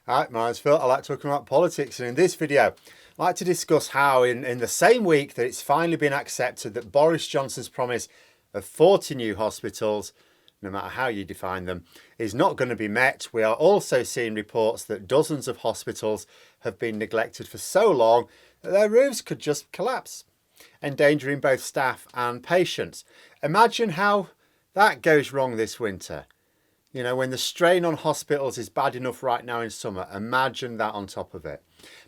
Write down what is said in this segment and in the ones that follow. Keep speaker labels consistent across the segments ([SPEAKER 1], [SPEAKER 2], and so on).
[SPEAKER 1] Hi, my name's Phil. I like talking about politics, and in this video, I'd like to discuss how in the same week that it's finally been accepted that Boris Johnson's promise of 40 new hospitals, no matter how you define them, is not going to be met. We are also seeing reports that dozens of hospitals have been neglected for so long that their roofs could just collapse, endangering both staff and patients. Imagine how that goes wrong this winter. You know, when the strain on hospitals is bad enough right now in summer, imagine that on top of it.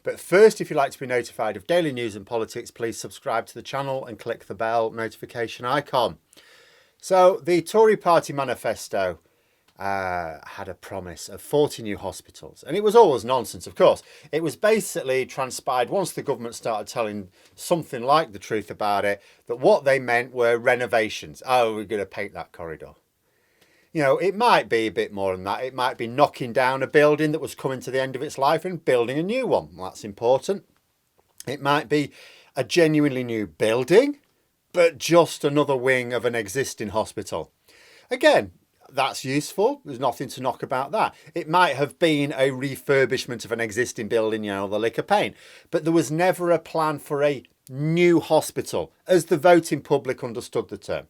[SPEAKER 1] But first, if you'd like to be notified of daily news and politics, please subscribe to the channel and click the bell notification icon. So the Tory party manifesto had a promise of 40 new hospitals, and it was always nonsense, of course. It was basically transpired once the government started telling something like the truth about it, that what they meant were renovations. Oh, we're going to paint that corridor. You know, it might be a bit more than that. It might be knocking down a building that was coming to the end of its life and building a new one. That's important. It might be a genuinely new building, but just another wing of an existing hospital. Again, that's useful. There's nothing to knock about that. It might have been a refurbishment of an existing building, you know, the lick of paint, but there was never a plan for a new hospital as the voting public understood the term.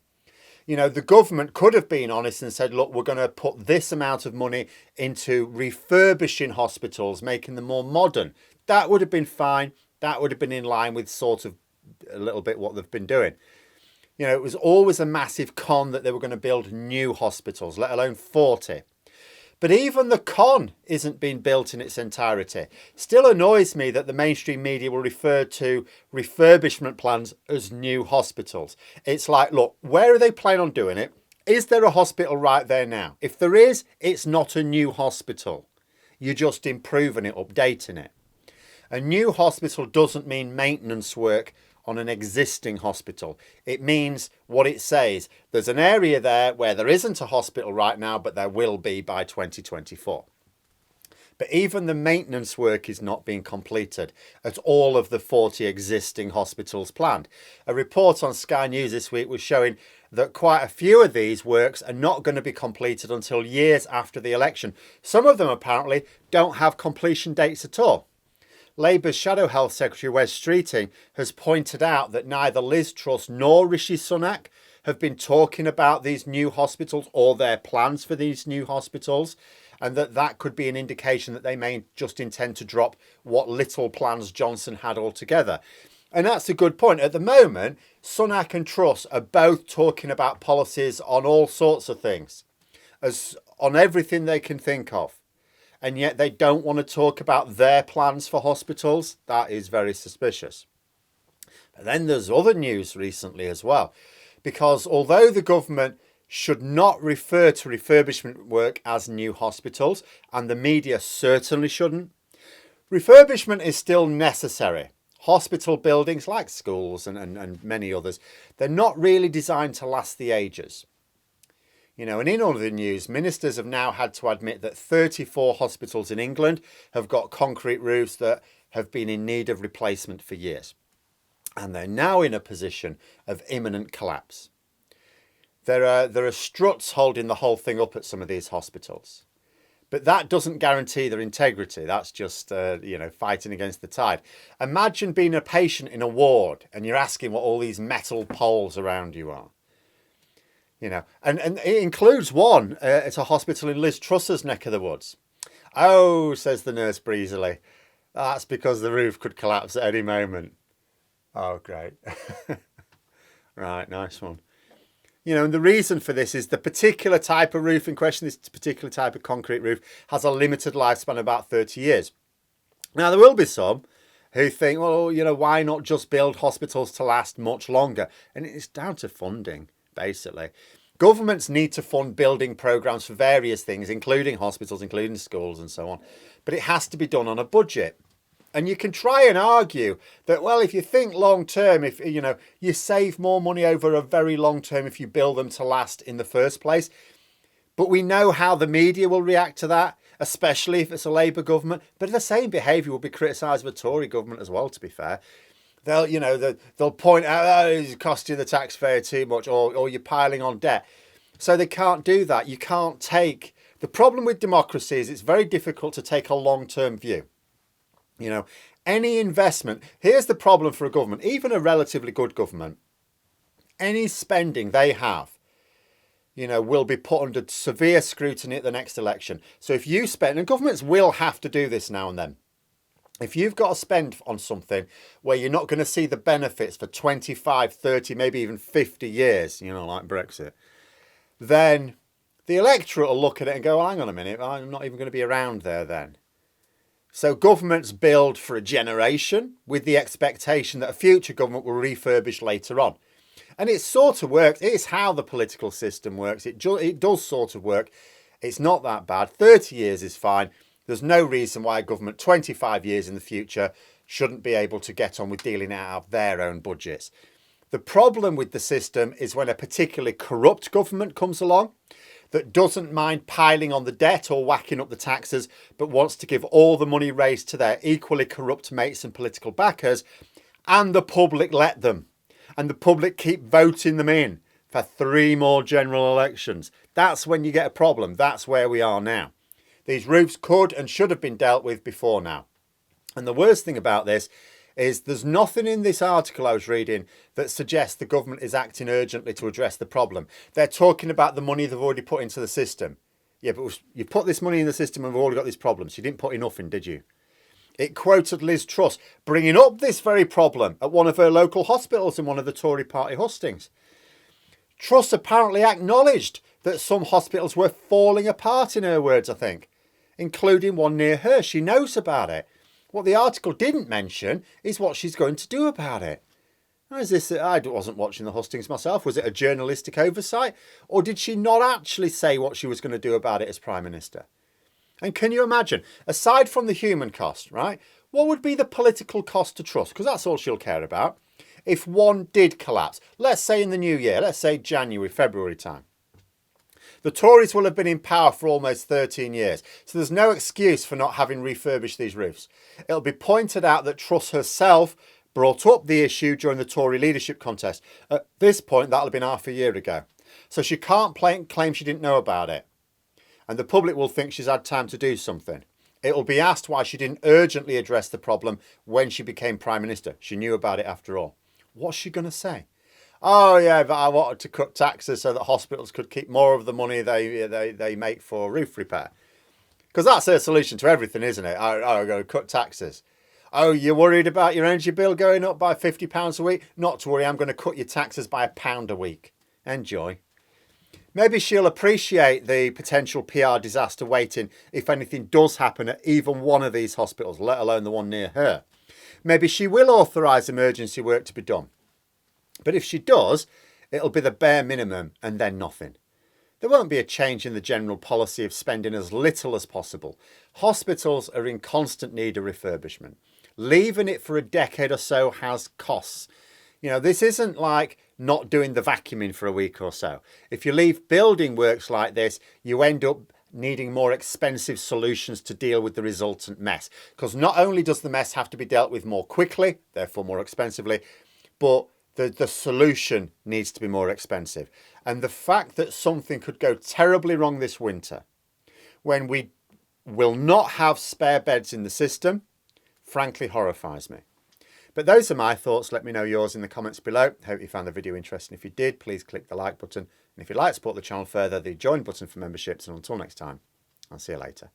[SPEAKER 1] You know, the government could have been honest and said, look, we're going to put this amount of money into refurbishing hospitals, making them more modern. That would have been fine. That would have been in line with sort of a little bit what they've been doing. You know, it was always a massive con that they were going to build new hospitals, let alone 40. But even the con isn't being built in its entirety. Still annoys me that the mainstream media will refer to refurbishment plans as new hospitals. It's like, look, where are they planning on doing it? Is there a hospital right there now? If there is, it's not a new hospital. You're just improving it, updating it. A new hospital doesn't mean maintenance work on an existing hospital. It means what it says. There's an area there where there isn't a hospital right now, but there will be by 2024. But even the maintenance work is not being completed at all of the 40 existing hospitals planned. A report on Sky News this week was showing that quite a few of these works are not going to be completed until years after the election. Some of them apparently don't have completion dates at all. Labour's Shadow Health Secretary Wes Streeting has pointed out that neither Liz Truss nor Rishi Sunak have been talking about these new hospitals or their plans for these new hospitals, and that could be an indication that they may just intend to drop what little plans Johnson had altogether. And that's a good point. At the moment, Sunak and Truss are both talking about policies on all sorts of things, as on everything they can think of. And yet they don't want to talk about their plans for hospitals. That is very suspicious. But then there's other news recently as well, because although the government should not refer to refurbishment work as new hospitals, and the media certainly shouldn't, refurbishment is still necessary. Hospital buildings, like schools and many others, they're not really designed to last the ages. You know, and in all of the news, ministers have now had to admit that 34 hospitals in England have got concrete roofs that have been in need of replacement for years. And they're now in a position of imminent collapse. There are struts holding the whole thing up at some of these hospitals. But that doesn't guarantee their integrity. That's just, fighting against the tide. Imagine being a patient in a ward and you're asking what all these metal poles around you are. You know, and it includes one at a hospital in Liz Truss's neck of the woods. Oh, says the nurse breezily, that's because the roof could collapse at any moment. Oh, great. Right, nice one. You know, and the reason for this is the particular type of roof in question, this particular type of concrete roof, has a limited lifespan of about 30 years. Now, there will be some who think, well, you know, why not just build hospitals to last much longer? And it's down to funding. Basically, governments need to fund building programs for various things, including hospitals, including schools and so on. But it has to be done on a budget. And you can try and argue that, well, if you think long term, if you know, you save more money over a very long term if you build them to last in the first place. But we know how the media will react to that, especially if it's a Labour government. But the same behaviour will be criticised of a Tory government as well, to be fair. They'll point out, oh, it's costing the taxpayer too much, or you're piling on debt. So they can't do that. You can't take The problem with democracy is it's very difficult to take a long-term view. You know, any investment, here's the problem for a government, even a relatively good government, any spending they have, you know, will be put under severe scrutiny at the next election. So if you spend, and governments will have to do this now and then, if you've got to spend on something where you're not going to see the benefits for 25, 30, maybe even 50 years, you know, like Brexit, then the electorate will look at it and go, well, hang on a minute, I'm not even going to be around there then. So governments build for a generation with the expectation that a future government will refurbish later on. And it sort of works. It's how the political system works. It does sort of work. It's not that bad. 30 years is fine. There's no reason why a government 25 years in the future shouldn't be able to get on with dealing out of their own budgets. The problem with the system is when a particularly corrupt government comes along that doesn't mind piling on the debt or whacking up the taxes, but wants to give all the money raised to their equally corrupt mates and political backers, and the public let them. And the public keep voting them in for 3 more general elections. That's when you get a problem. That's where we are now. These roofs could and should have been dealt with before now. And the worst thing about this is there's nothing in this article I was reading that suggests the government is acting urgently to address the problem. They're talking about the money they've already put into the system. Yeah, but you put this money in the system and we've already got these problems. You didn't put enough in, did you? It quoted Liz Truss bringing up this very problem at one of her local hospitals in one of the Tory party hustings. Truss apparently acknowledged that some hospitals were falling apart, in her words, I think, including one near her. She knows about it. What the article didn't mention is what she's going to do about it. Now, is this, I wasn't watching the hustings myself. Was it a journalistic oversight? Or did she not actually say what she was going to do about it as Prime Minister? And can you imagine, aside from the human cost, right, what would be the political cost to Truss? Because that's all she'll care about. If one did collapse, let's say in the new year, let's say January, February time. The Tories will have been in power for almost 13 years, so there's no excuse for not having refurbished these roofs. It'll be pointed out that Truss herself brought up the issue during the Tory leadership contest. At this point, that'll have been half a year ago. So she can't claim she didn't know about it. And the public will think she's had time to do something. It will be asked why she didn't urgently address the problem when she became Prime Minister. She knew about it after all. What's she going to say? Oh, yeah, but I wanted to cut taxes so that hospitals could keep more of the money they make for roof repair. Because that's her solution to everything, isn't it? I'm going to cut taxes. Oh, you're worried about your energy bill going up by £50 a week? Not to worry, I'm going to cut your taxes by £1 a week. Enjoy. Maybe she'll appreciate the potential PR disaster waiting if anything does happen at even one of these hospitals, let alone the one near her. Maybe she will authorise emergency work to be done. But if she does, it'll be the bare minimum and then nothing. There won't be a change in the general policy of spending as little as possible. Hospitals are in constant need of refurbishment. Leaving it for a decade or so has costs. You know, this isn't like not doing the vacuuming for a week or so. If you leave building works like this, you end up needing more expensive solutions to deal with the resultant mess. Because not only does the mess have to be dealt with more quickly, therefore more expensively, but the solution needs to be more expensive. And the fact that something could go terribly wrong this winter, when we will not have spare beds in the system, frankly horrifies me. But those are my thoughts. Let me know yours in the comments below. Hope you found the video interesting. If you did, please click the like button. And if you'd like to support the channel further, the join button for memberships. And until next time, I'll see you later.